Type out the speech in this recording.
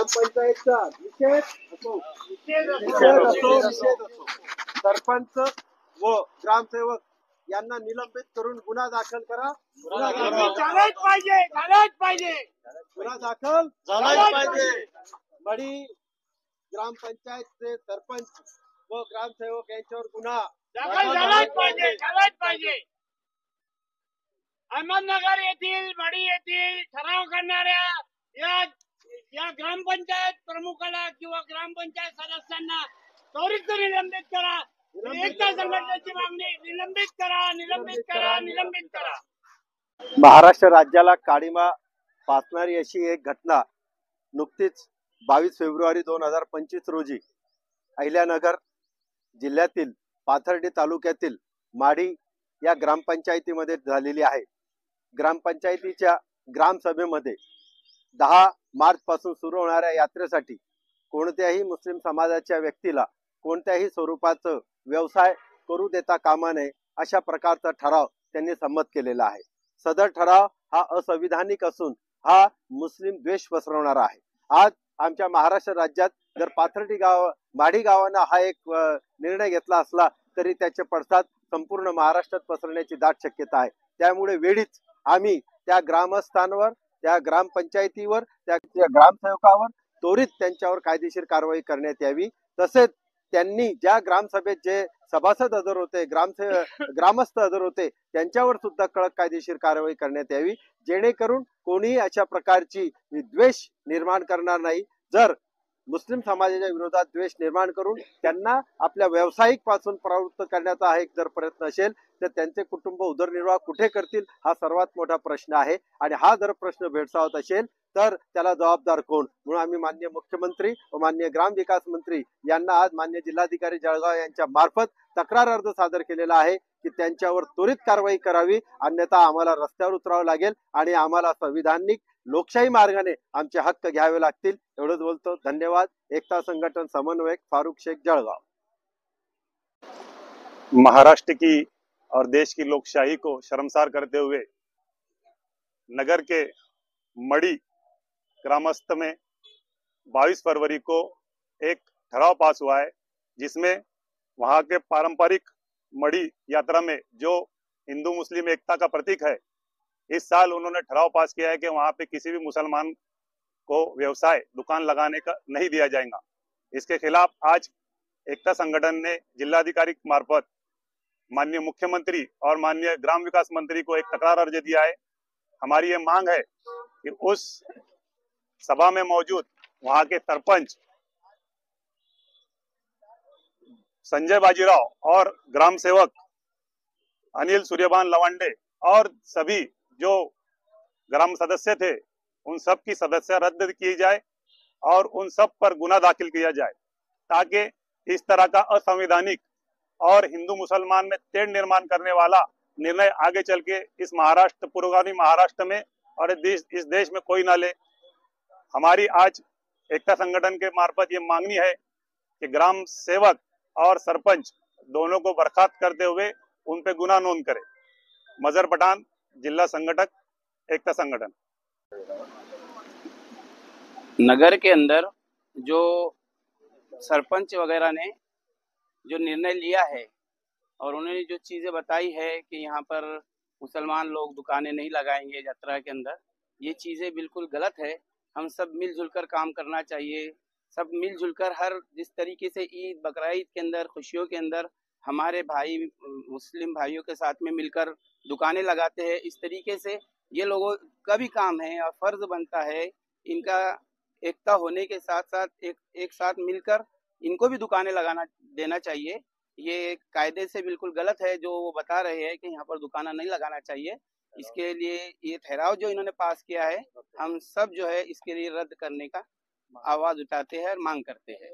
ग्रामपंचायतचा निषेध असो, सरपंच व ग्रामसेवक यांना निलंबित करून गुन्हा दाखल करा. झालाच पाहिजे. गुन्हा दाखल झालाच पाहिजे. मडी ग्रामपंचायतचे सरपंच व ग्रामसेवक यांच्यावर गुन्हा दाखल झालाच पाहिजे. अहमदनगर येथील मडी येथील ठराव करणाऱ्या या ग्रामपंचायत प्रमुखाला किंवा ग्रामपंचायत सदस्यांना त्वरित निलंबित करा. एकता संघटनेची मागणी निलंबित करा. महाराष्ट्र राज्याला काळिमा फासणारी अशी एक घटना नुकतीच 22 फेब्रुवारी 2025 रोजी अहिल्यानगर जिल्ह्यातील पाथर्डी तालुक्यातील माढी या ग्रामपंचायतीमध्ये झालेली आहे. ग्रामपंचायतीच्या ग्रामसभेमध्ये 10 मार्च पासून सुरू होणाऱ्या यात्रेसाठी कोणत्याही मुस्लिम समाजाच्या व्यक्तीला कोणत्याही स्वरूपाचं व्यवसाय करू देता कामा नये अशा प्रकारचा ठराव त्यांनी संमत केलेला आहे. सदर ठराव हा असंविधानिक असून हा मुस्लिम द्वेष पसरवणारा आहे. आज आमच्या महाराष्ट्र राज्यात जर पाथर्डी माढी गावानं हा एक निर्णय घेतला असला तरी त्याचे पडसाद संपूर्ण महाराष्ट्रात पसरण्याची दाट शक्यता आहे. त्यामुळे वेळीच आम्ही त्या ग्रामस्थांवर, त्या ग्रामपंचायतीवर, त्या ग्रामसेवकावर त्वरित त्यांच्यावर कायदेशीर कारवाई करण्यात यावी. तसेच त्यांनी ज्या ग्रामसभेत जे सभासद हजर होते, ग्रामस्थ हजर होते, त्यांच्यावर सुद्धा कडक कायदेशीर कारवाई करण्यात यावी, जेणेकरून कोणीही अशा प्रकारची द्वेष निर्माण करणार नाही. जर मुस्लिम समाजाच्या विरोधात द्वेष निर्माण करून त्यांना आपल्या व्यावसायिक पासून प्रवृत्त करण्याचा हा एक जर प्रयत्न असेल तर त्यांचे कुटुंब उदरनिर्वाह कुठे करतील हा सर्वात मोठा प्रश्न आहे. आणि हा जर प्रश्न भेडसावत असेल तर त्याला जबाबदार कोण, म्हणून आम्ही माननीय मुख्यमंत्री व माननीय ग्रामविकास मंत्री यांना आज माननीय जिल्हाधिकारी जळगाव यांच्या मार्फत तक्रार अर्ज सादर केलेला आहे की त्यांच्यावर त्वरित कारवाई करावी, अन्यथा आम्हाला रस्त्यावर उतरावं लागेल आणि आम्हाला संविधानिक लोकशाही मार्गाने आमचे हक्क घ्यावे लागतील. एवढंच बोलतो. धन्यवाद. एकता संगठन समन्वयक फारूक शेख, जळगाव. महाराष्ट्र की और देश की लोकशाही को शर्मसार करते हुए नगर के मड़ी ग्रामस्थ में 22 फरवरी को एक ठराव पास हुआ है, जिसमें वहां के पारंपरिक मड़ी यात्रा में जो हिंदू मुस्लिम एकता का प्रतीक है, इस साल उन्होंने ठराव पास किया है कि वहां पे किसी भी मुसलमान को व्यवसाय दुकान लगाने का नहीं दिया जाएगा। इसके खिलाफ आज एकता संगठन ने जिलाधिकारी मार्फत माननीय मुख्यमंत्री और माननीय ग्राम विकास मंत्री को एक तकरार अर्ज दिया है। हमारी ये मांग है कि उस सभा में मौजूद वहां के सरपंच संजय बाजीराव और ग्राम सेवक अनिल सूर्यभान लवांडे और सभी जो ग्राम सदस्य थे उन सब की सदस्य रद्द की जाए और उन सब पर गुना दाखिल किया जाए, ताकि इस तरह का असंवैधानिक और हिंदू मुसलमान में तेढ़ निर्माण करने वाला निर्णय आगे चल के इस महाराष्ट्र, पूर्वगामी महाराष्ट्र में और इस देश में कोई ना ले। हमारी आज एकता संगठन के मार्फत ये मांगनी है कि ग्राम सेवक और सरपंच दोनों को बर्खास्त करते हुए उन पे गुना नोंद करे। मजहर पठान, जिला संगठक, एकता संगठन। नगर के अंदर जो सरपंच वगैरह ने जो निर्णय लिया है और उन्होंने जो चीज़ें बताई है कि यहाँ पर मुसलमान लोग दुकानें नहीं लगाएंगे यात्रा के अंदर, ये चीज़ें बिल्कुल गलत है। हम सब मिलजुल कर काम करना चाहिए। सब मिलजुल कर हर जिस तरीके से ईद बकरा ईद के अंदर खुशियों के अंदर हमारे भाई मुस्लिम भाइयों के साथ में मिलकर दुकानें लगाते हैं, इस तरीके से ये लोगों का भी काम है और फर्ज बनता है इनका एकता होने के साथ साथ एक साथ मिलकर इनको भी दुकानें लगाना देना चाहिए। ये कायदे से बिल्कुल गलत है जो वो बता रहे हैं कि यहाँ पर दुकानें नहीं लगाना चाहिए। इसके लिए ये ठहराव जो इन्होंने पास किया है, हम सब जो है इसके लिए रद्द करने का आवाज उठाते हैं और मांग करते हैं।